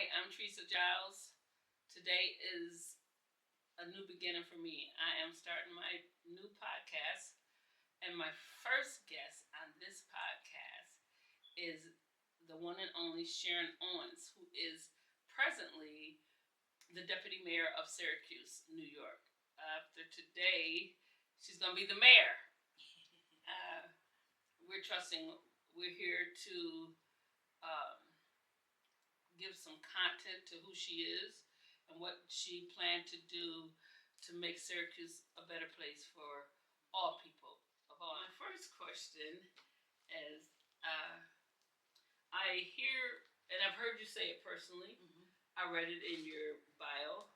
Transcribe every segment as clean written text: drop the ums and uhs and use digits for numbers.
Hi, I'm Theresa Giles. Today is a new beginning for me. I am starting my new podcast, and my first guest on this podcast is the one and only Sharon Owens, who is presently the deputy mayor of Syracuse, New York. After today, she's going to be the mayor. Uh, we're trusting, we're here to um, give some content to who she is and what she planned to do to make Syracuse a better place for all people. Of all, my first question is, I hear, and I've heard you say it personally. I read it in your bio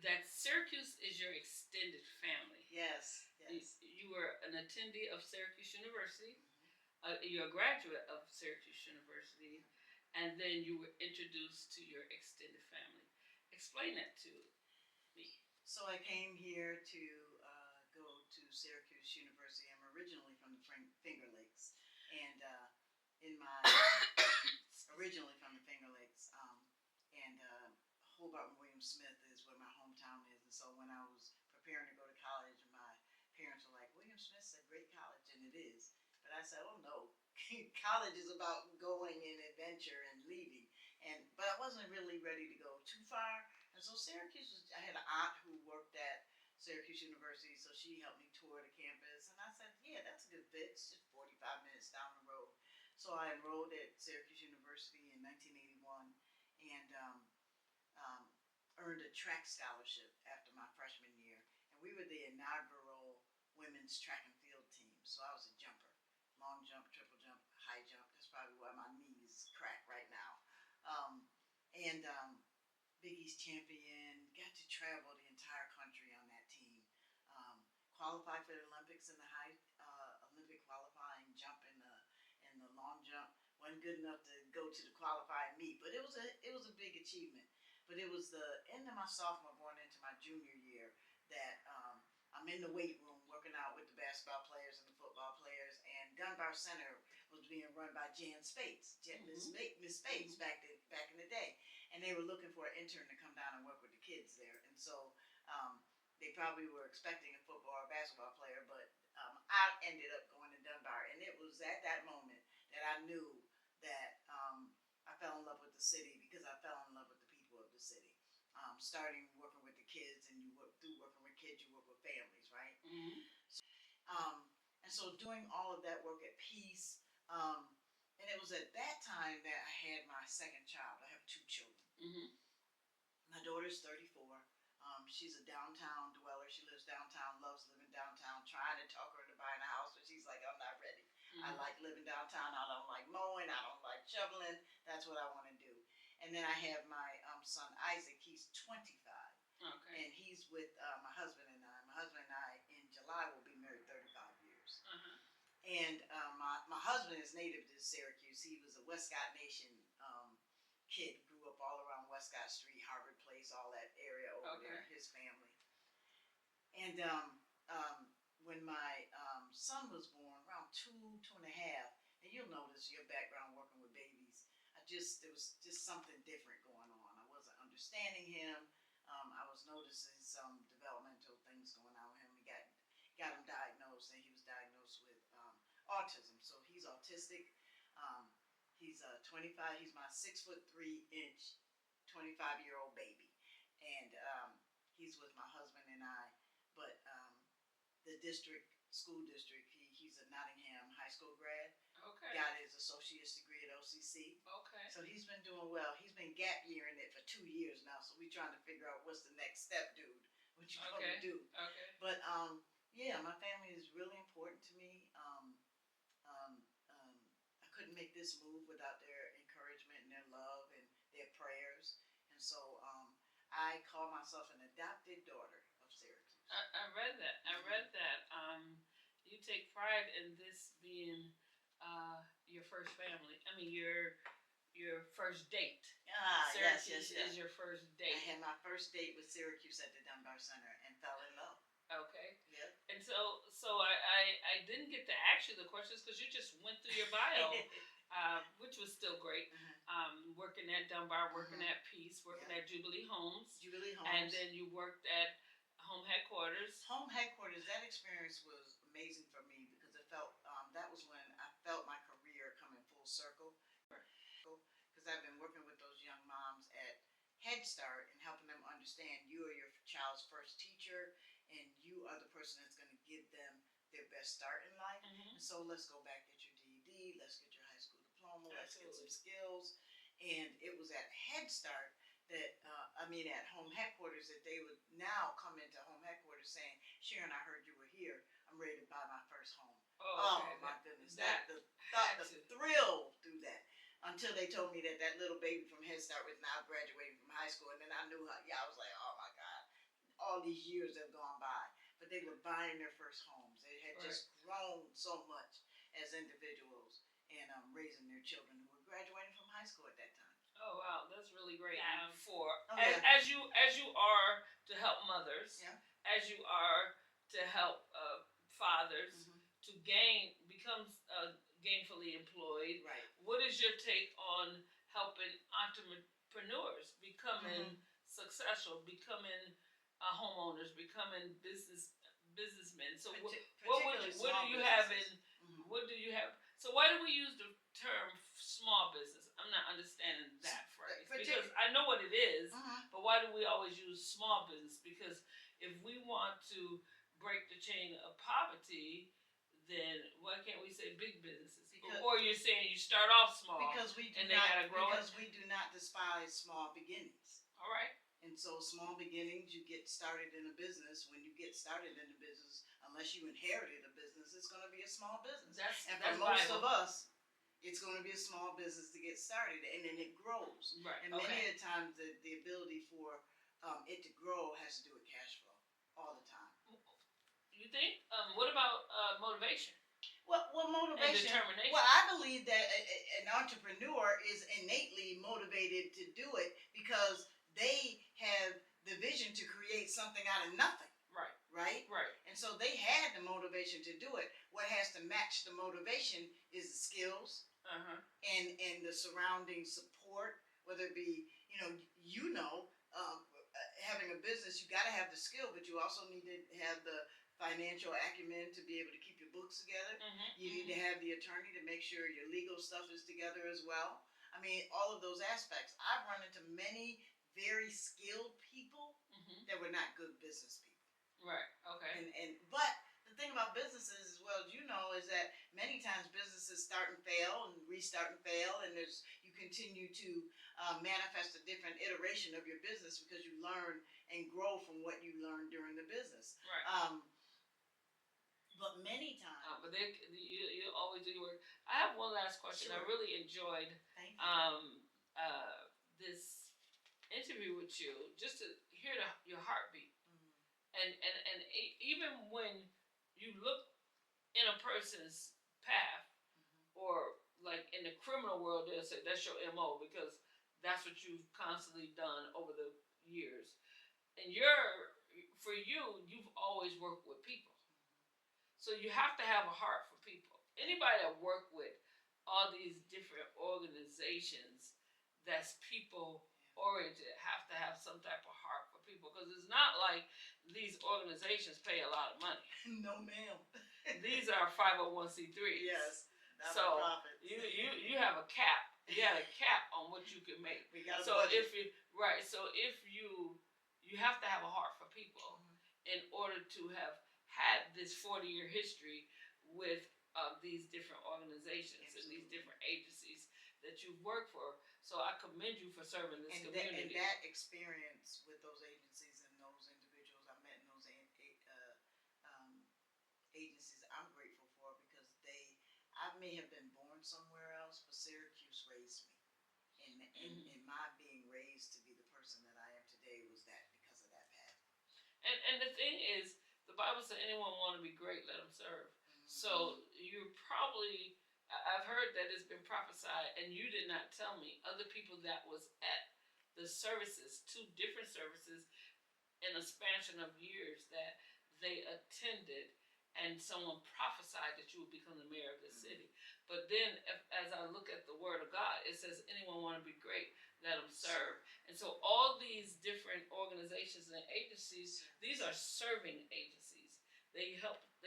that Syracuse is your extended family. Yes, yes. You were an attendee of Syracuse University. You're a graduate of Syracuse University, and then you were introduced to your extended family. Explain that to me. So I came here to go to Syracuse University. I'm originally from the Finger Lakes, and originally from the Finger Lakes, and Hobart and William Smith is where my hometown is. And so when I was preparing to go to college, my parents were like, "William Smith's a great college," and it is. But I said, "Oh no, college is about going and adventure and leaving." But I wasn't really ready to go too far. And so Syracuse, I had an aunt who worked at Syracuse University, so she helped me tour the campus. And I said, "Yeah, that's a good fit. It's just 45 minutes down the road." So I enrolled at Syracuse University in 1981 and earned a track scholarship after my freshman year. And we were the inaugural women's track and field team. So I was a jumper. Long jump, triple jump, high jump. That's probably why my knees crack right now. And Big East champion. Got to travel the entire country on that team. Qualified for the Olympics in the high Olympic qualifying jump in the long jump. Wasn't good enough to go to the qualifying meet, but it was a big achievement. But it was the end of my sophomore, going into my junior year, that I'm in the weight room working out with the basketball players and the football players, and Dunbar Center was being run by Jan Spates, Miss Spates back in the day, and they were looking for an intern to come down and work with the kids there, and so they probably were expecting a football or basketball player, but I ended up going to Dunbar, and it was at that moment that I knew that I fell in love with the city, because I fell in love with the people of the city. Starting working with the kids, and through working with kids, you work with families, right? Mm-hmm. And so doing all of that work at Peace, and it was at that time that I had my second child. I have two children. Mm-hmm. My daughter's 34. She's a downtown dweller. She lives downtown, loves living downtown, trying to talk her into buying a house, but she's like, "I'm not ready. Mm-hmm. I like living downtown. I don't like mowing. I don't like shoveling. That's what I want to do." And then I have my son Isaac. He's 25. Okay. And he's with my husband and I. My husband and I in July will be married 35 years. Uh-huh. And my husband is native to Syracuse. He was a Westcott Nation kid. Grew up all around Westcott Street, Harvard Place, all that area over there. His family. And when my son was born, around 2.5, and you'll notice your background working with babies, there was just something different going on. I wasn't understanding him. I was noticing some developmental things going on with him. We got him diagnosed, and he was diagnosed with autism. So he's autistic. He's 25. He's my 6'3" 25-year-old baby, and he's with my husband and I. But the school district, he's a Nottingham high school grad. Okay. Got his associate's degree at OCC. Okay. So he's been doing well. He's been gap yearing it for 2 years now. So we're trying to figure out what's the next step, dude. What you gonna do? Okay. But yeah, my family is really important to me. I couldn't make this move without their encouragement and their love and their prayers. And so I call myself an adopted daughter of Syracuse. I read that. I read that. You take pride in this being your first family. I mean, your first date. Syracuse is your first date. I had my first date with Syracuse at the Dunbar Center and fell in love. Okay. Yeah. And so I didn't get to ask you the questions because you just went through your bio, which was still great. Mm-hmm. Working at Dunbar, working at Peace, working at Jubilee Homes. And then you worked at home headquarters. Home headquarters, that experience was amazing for me because it felt, that was when I felt my career coming full circle. Because I've been working with those young moms at Head Start and helping them understand you are your child's first teacher and you are the person that's going to give them their best start in life. And so let's go back, get your GED, let's get your high school diploma, let's get some skills. And it was at Head Start that, at home headquarters, that they would now come into home headquarters saying, Sharon, I heard you were here. I'm ready to buy my first home. My goodness. The thrill through that. Until they told me that that little baby from Head Start was now graduating from high school. And then I knew I was like, oh my God, all these years have gone by. But they were buying their first homes. They had just grown so much as individuals and raising their children who were graduating from high school at that time. Oh wow, that's really great. As you are to help mothers, as you are to help fathers to become gainfully employed. Right. What is your take on helping entrepreneurs becoming successful, becoming homeowners, becoming businessmen? So what do you have in? What do you have? So why do we use the term small business? I'm not understanding that phrase because I know what it is, but why do we always use small business? Because if we want to break the chain of poverty, then why can't we say big businesses? Or you're saying you start off small because we do not despise small beginnings. All right. And so small beginnings, you get started in a business. When you get started in a business, unless you inherited a business, it's going to be a small business. And for most of us, it's going to be a small business to get started, and then it grows. Right. And many of the times, the ability for it to grow has to do with cash flow all the time. You think? What about motivation? Well, motivation. And determination. Well, I believe that an entrepreneur is innately motivated to do it because they have the vision to create something out of nothing. Right? And so they had the motivation to do it. What has to match the motivation is the skills and the surrounding support, whether it be, having a business, you got to have the skill, but you also need to have the financial acumen to be able to keep your books together. You need to have the attorney to make sure your legal stuff is together as well. I mean, all of those aspects. I've run into many very skilled people that were not good business people. Right. Okay. But the thing about businesses, as well as you know, is that many times businesses start and fail and restart and fail, and you continue to manifest a different iteration of your business because you learn and grow from what you learned during the business. Right. But many times. But you always do your work. I have one last question. Sure. I really enjoyed this interview with you, just to hear your heartbeat. And even when you look in a person's path, or like in the criminal world, they'll say that's your MO because that's what you've constantly done over the years. And for you've always worked with people. So you have to have a heart for people. Anybody that work with all these different organizations that's people oriented have to have some type of heart for people, because it's not like these organizations pay a lot of money. No, ma'am. These are 501c3s. Yes. So you have a cap. You had a cap on what you can make. We got so if you have to have a heart for people in order to have had this 40-year history with these different organizations and these different agencies that you've worked for. So I commend you for serving this community. And that experience with those agencies and those individuals I met in those agencies, I'm grateful for, because I may have been born somewhere else, but Syracuse raised me. And my being raised to be the person that I am today was because of that path. And the thing is, the Bible says anyone want to be great, let them serve. So you're probably, I've heard that it's been prophesied, and you did not tell me, other people that was at the services, 2 different services in a span of years that they attended, and someone prophesied that you would become the mayor of this city. But then, as I look at the Word of God, it says anyone want to be great, let them serve. And so all these different organizations and agencies, these are serving agencies. They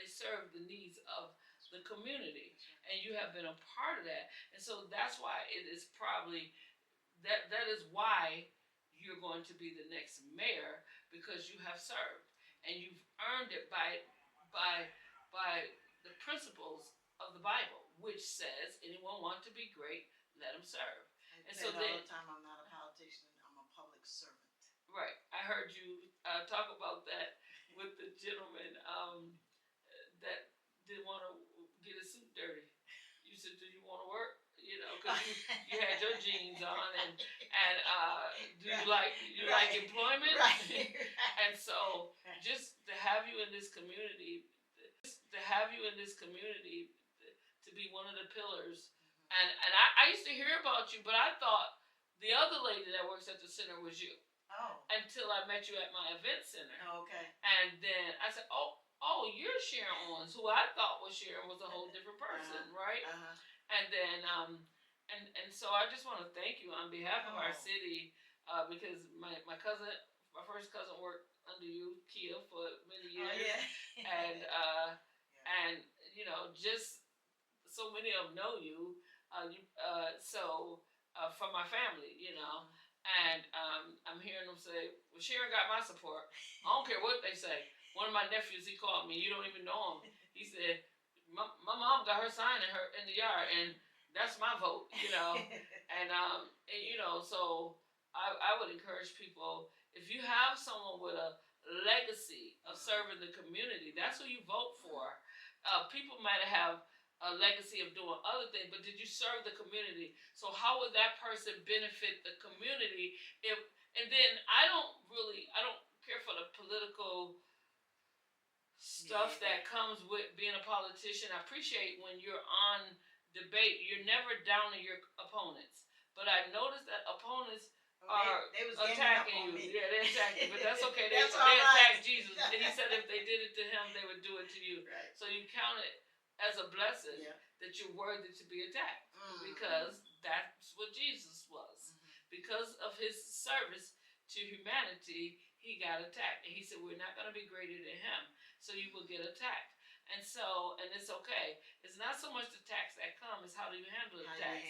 serve the needs of the community, and you have been a part of that. And so that's why it is probably that is why you're going to be the next mayor, because you have served and you've earned it by by the principles of the Bible, which says anyone want to be great, let them serve. And so all the time, I'm not a politician, I'm a public servant. Right. I heard you talk about that with the gentleman that didn't want to get his suit dirty. You said, "Do you want to work?" You know, because you had your jeans on, and do you like employment? Right. And so just to have you in this community, to be one of the pillars, and I used to hear about you, but I thought the other lady that works at the center was you. Oh. Until I met you at my event center. Oh, okay. And then I said, oh, you're Sharon Owens, who I thought was Sharon was a whole different person, right? And then and so I just want to thank you on behalf of our city, because my first cousin worked under you, Kia, for many years. Oh, yeah. And you know, just so many of them know you. From my family, you know. And I'm hearing them say, "Well, Sharon got my support. I don't care what they say." One of my nephews, he called me. You don't even know him. He said, "My mom got her sign in the yard, and that's my vote." You know, and you know, so I would encourage people, if you have someone with a legacy of serving the community, that's who you vote for. People might have a legacy of doing other things, but did you serve the community? So how would that person benefit the community and then I don't care for the political stuff that comes with being a politician. I appreciate when you're on debate, you're never down on your opponents. But I noticed that opponents they was attacking you. Yeah, they attacked you, but that's okay. They right. attacked Jesus. And he said if they did it to him, they would do it to you. Right. So you count it as a blessing that you're worthy to be attacked, because that's what Jesus was. Because of his service to humanity, he got attacked. And he said, we're not going to be greater than him, so you will get attacked. And it's okay. It's not so much the attacks that come, it's how do you handle the attacks.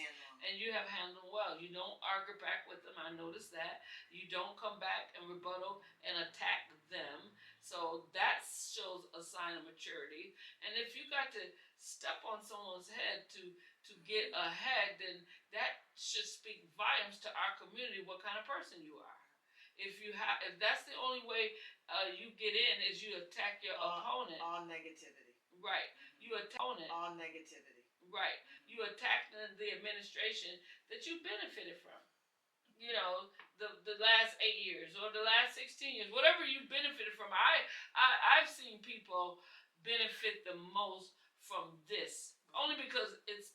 And you have handled them well. You don't argue back with them. I noticed that. You don't come back and rebuttal and attack them. So that shows a sign of maturity. And if you got to step on someone's head to get ahead, then that should speak volumes to our community what kind of person you are. If that's the only way you get in is you attack your opponent. On negativity. Right. You attack opponent. On negativity. Right. You attack the administration that you benefited from. You know, the last 8 years or the last 16 years, whatever you benefited from. I've seen people benefit the most from this, only because it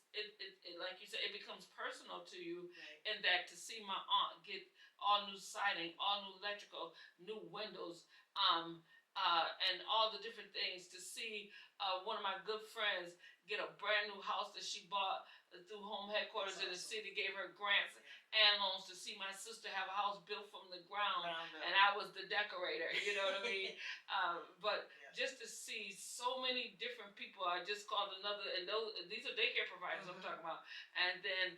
like you said, it becomes personal to you. Right. And that to see my aunt get all new siding, all new electrical, new windows, and all the different things, to see one of my good friends get a brand new house that she bought through home headquarters in the city, gave her grants and loans, to see my sister have a house built from the ground, and I was the decorator, you know what I mean? But just to see so many different people. I just called another, and these are daycare providers I'm talking about. And then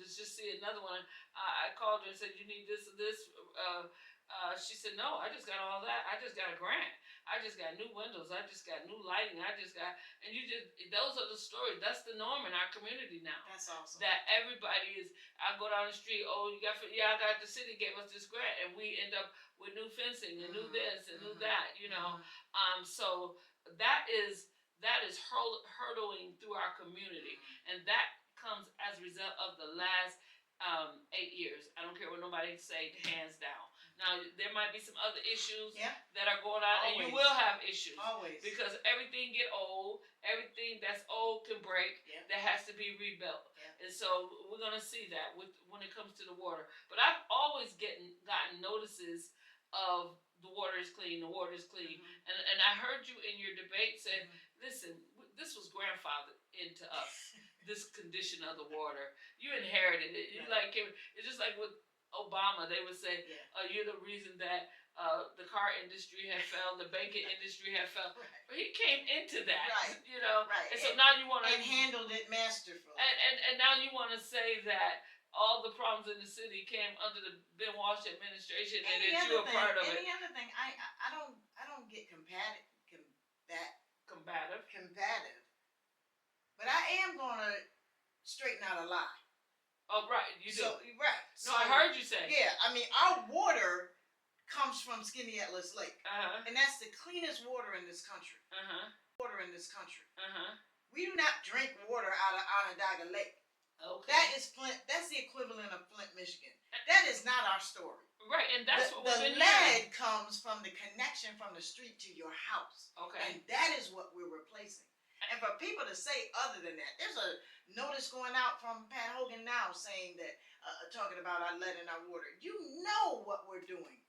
just see another one. I called her and said, "You need this or this?" She said, "No, I just got all that. I just got a grant. I just got new windows. I just got new lighting. And those are the stories. That's the norm in our community now. That's awesome. That everybody is, I go down the street, I got the city gave us this grant, and we end up with new fencing and new this and new that, you know. So that is hurtling through our community, and that comes as a result of the last 8 years. I don't care what nobody say, hands down. Now, there might be some other issues that are going on, and you will have issues. Always. Because everything get old. Everything that's old can break. That has to be rebuilt. And so we're going to see that when it comes to the water. But I've always gotten notices of the water is clean, the water is clean. And I heard you in your debate say, listen, this was grandfathered into us, this condition of the water. You inherited it. It's just like with Obama, they would say, Yeah. "You're the reason that the car industry had failed, the banking industry had failed." Right. But he came into that, Right. you know. Right. And so now you want to and handled it masterfully. and now you want to say that all the problems in the city came under the Ben Walsh administration and that you're a part of it. Any other thing, I don't get combative, but I am gonna straighten out a lie. Oh, right, you do. Right. No, I heard you say. Yeah, I mean, our water comes from Skaneateles Lake, and that's the cleanest water in this country. Water in this country. We do not drink water out of Onondaga Lake. Okay. That is Flint. That's the equivalent of Flint, Michigan. That is not our story. Right, and that's what we've been lead comes from the connection from the street to your house. Okay. And that is what we're replacing. And for people to say other than that, there's a notice going out from Pat Hogan now saying that, talking about our lead in our water. You know what we're doing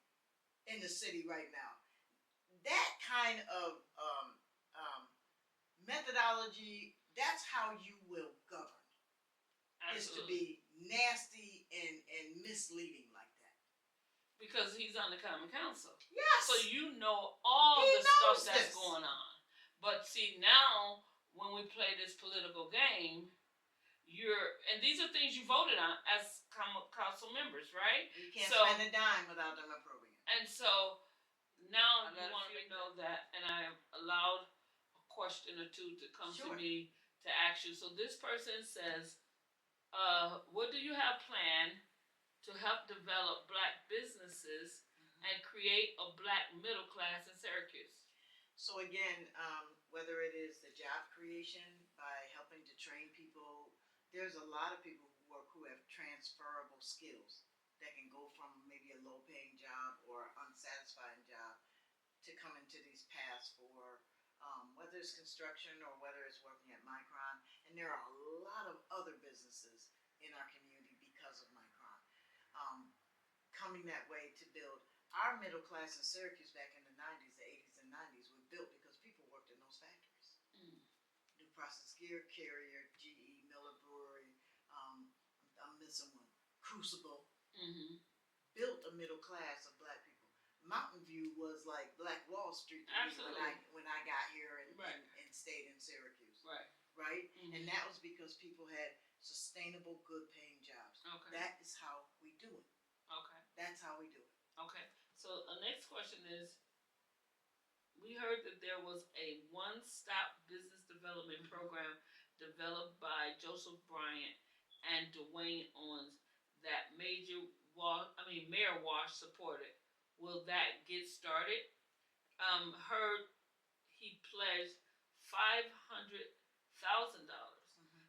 in the city right now. That kind of methodology, that's how you will govern. Absolutely. Is to be nasty and misleading like that. Because he's on the Common Council. Yes. So you know all the stuff that's going on. But see, now when we play this political game, and these are things you voted on as council members, right? You can't spend a dime without them approving it. And so now you want to know that, and I have allowed a question or two to come to me to ask you. So this person says, what do you have planned to help develop Black businesses and create a Black middle class in Syracuse? So again, whether it is the job creation by helping to train people, there's a lot of people who have transferable skills that can go from maybe a low-paying job or unsatisfying job to come into these paths for whether it's construction or whether it's working at Micron. And there are a lot of other businesses in our community because of Micron coming that way to build. Our middle class in Syracuse back in the 90s, the 80s and 90s were built because people worked in those factories. New Process Gear Carrier, GE, Miller Brewery, I'm missing one, Crucible, built a middle class of Black people. Mountain View was like Black Wall Street to me when I got here and stayed in Syracuse. Right? And that was because people had sustainable, good-paying jobs. Okay. That is how we do it. Okay. That's how we do it. Okay. So the next question is, we heard that there was a one-stop business development program developed by Joseph Bryant and Dwayne Owens that Mayor Walsh supported. Will that get started? Heard he pledged $500,000,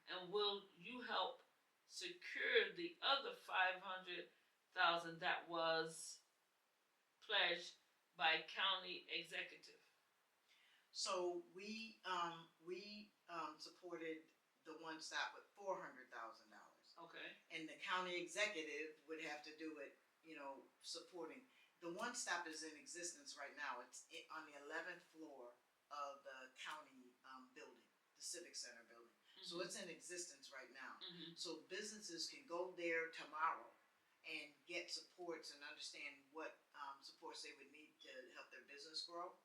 and will you help secure the other $500,000 that was pledged by county executive? So we supported the one stop with $400,000. Okay. And the county executive would have to do it, supporting. The one stop is in existence right now. It's on the 11th floor of the county building, the Civic Center building. So it's in existence right now. So businesses can go there tomorrow and get supports and understand what supports they would need to help their business grow.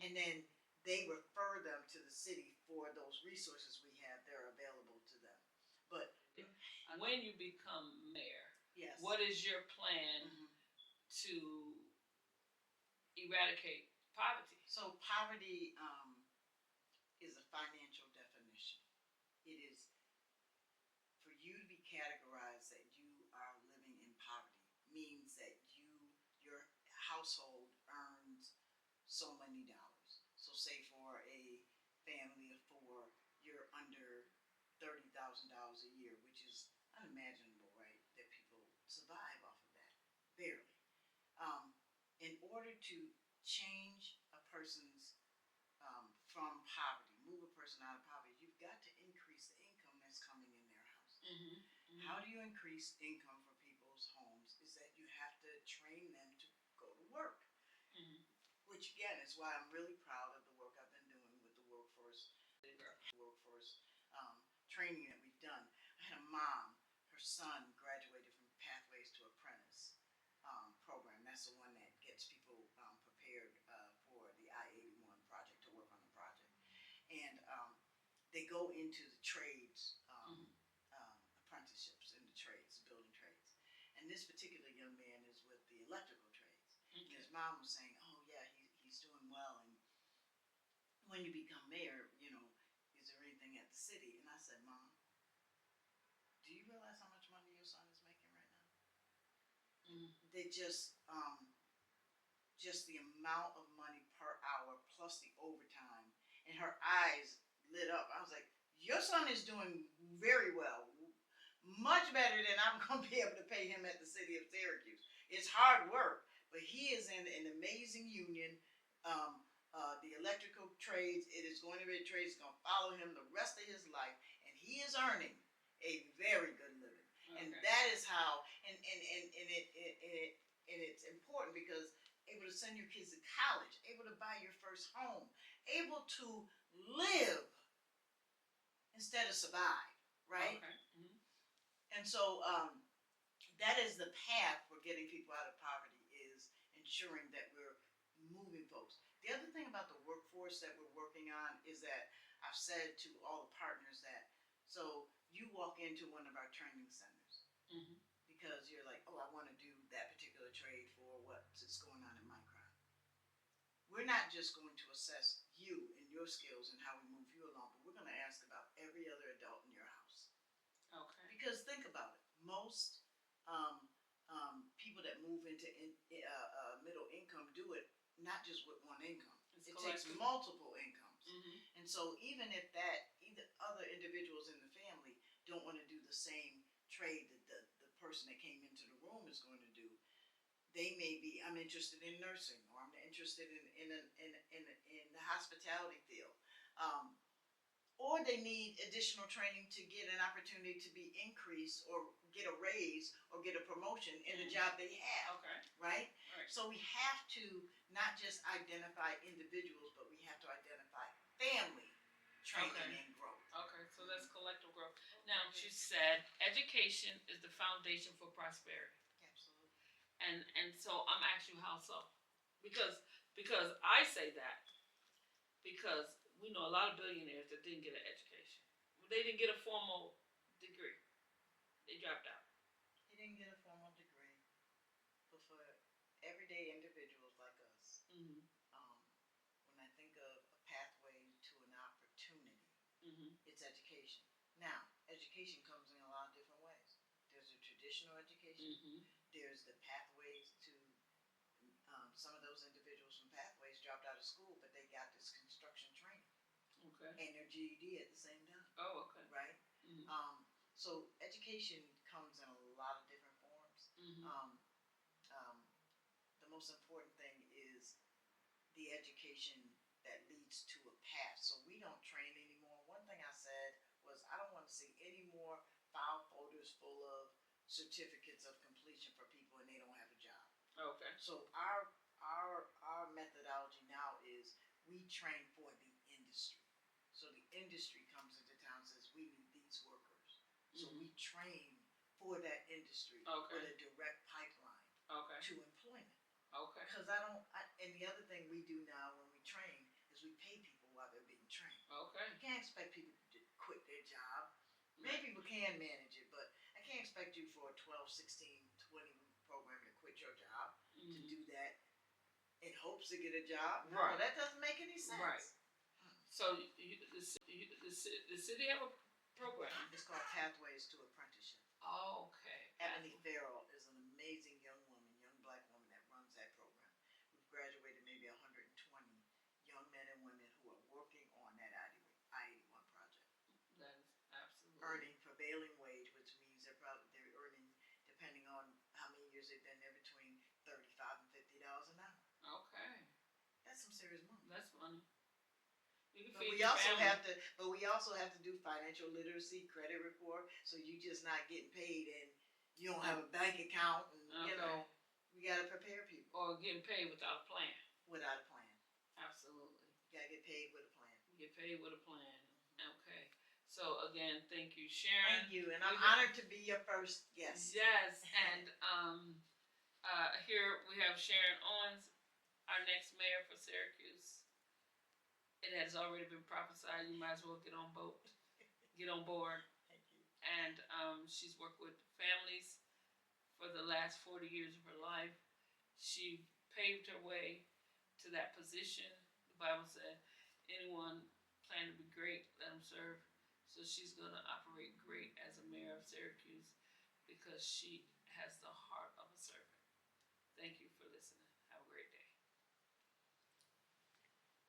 And then they refer them to the city for those resources we have. They're available to them. But when you become mayor, yes, what is your plan to eradicate poverty? So poverty is a financial definition. It is for you to be categorized that you are living in poverty means that your household earns so many dollars. So say for a family of 4, you're under $30,000 a year, which is unimaginable, right? That people survive off of that, barely. In order to change a person's from poverty, move a person out of poverty, you've got to increase the income that's coming in their house. How do you increase income for people's homes? Is that you have to train them to go to work. Which again is why I'm really proud of the work I've been doing with the workforce training that we've done. I had a mom, her son graduated from Pathways to Apprentice, that's the one that gets people prepared for the I-81 project, to work on the project. And they go into the trades, apprenticeships in the trades, building trades. And this particular young man is with the electrical trades. And his mom was saying, oh yeah, he's doing well. And when you become mayor, is there anything at the city? And I said, Mom, do you realize how much money your son is making right now? They just the amount of money per hour plus the overtime, and her eyes lit up. I was like, your son is doing very well, much better than I'm going to be able to pay him at the city of Syracuse. It's hard work, but he is in an amazing union. The electrical trades, it is going to be a trade, it's going to follow him the rest of his life, and he is earning a very good living. Okay. And that is how, and it's important because able to send your kids to college, able to buy your first home, able to live instead of survive, right? Okay. Mm-hmm. And so that is the path for getting people out of poverty, is ensuring that we're moving folks. The other thing about the workforce that we're working on is that I've said to all the partners that, so you walk into one of our training centers, because you're like, oh, I want to do that particular trade for what's going on in Micron. We're not just going to assess you and your skills and how we move you along, but we're going to ask about every other adult in your house. Okay. Because think about it. Most people that move into middle income do it not just with one income. It takes multiple incomes. And so even if either other individuals in the family don't want to do the same trade that the person that came into the room is going to do, they may be, I'm interested in nursing, or I'm interested in the hospitality field. Or they need additional training to get an opportunity to be increased or get a raise or get a promotion in the job they have. Okay. Right? So we have to not just identify individuals, but we have to identify family training and growth. Okay, so that's collective growth. Now, she said education is the foundation for prosperity. Absolutely. And so I'm asking you how so? Because I say that because we know a lot of billionaires that didn't get an education. They didn't get a formal degree. They dropped out. He didn't get a formal degree, but for everyday individuals like us, when I think of a pathway to an opportunity, it's education. Now, education comes in a lot of different ways. There's a traditional education. There's the pathways to, some of those individuals from Pathways dropped out of school, but they got this construction training. Okay. And their GED at the same time. Oh, okay. Right? So education comes in a lot of different forms. The most important thing is the education that leads to a path. So we don't train anymore. One thing I said was, I don't want to see any more file folders full of certificates of completion for people and they don't have a job. Okay. So our methodology now is we train for the industry. So the industry comes into town and says, we need these workers. So we train for that industry with a direct pipeline to employment. Okay. Because and the other thing we do now when we train is we pay people while they're being trained. Okay. You can't expect people to quit their job. Maybe we can manage it, but I can't expect you for a 12, 16, 20-week program to quit your job, to do that in hopes to get a job. Right. No, that doesn't make any sense. Right. So the city have a program. It's called Pathways to Apprenticeship. Okay. Ebony Farrell is an amazing young black woman that runs that program. We've graduated maybe 120 young men and women who are working on that I-81 project. That is absolutely. Earning prevailing wage, which means they're earning, depending on how many years they've been there, between $35 and $50 an hour. Okay. That's some serious money. That's money. But we also have to do financial literacy, credit report, so you're just not getting paid and you don't have a bank account, and we gotta prepare people. Or getting paid without a plan. Without a plan. Absolutely. You gotta get paid with a plan. Get paid with a plan. Okay. So again, thank you, Sharon. Thank you, and I'm honored to be your first guest. Yes, and Here we have Sharon Owens, our next mayor for Syracuse. It has already been prophesied. You might as well get on board. Thank you. And she's worked with families for the last 40 years of her life. She paved her way to that position. The Bible said, anyone plan to be great, let them serve. So she's going to operate great as a mayor of Syracuse because she has the heart of a servant. Thank you for listening.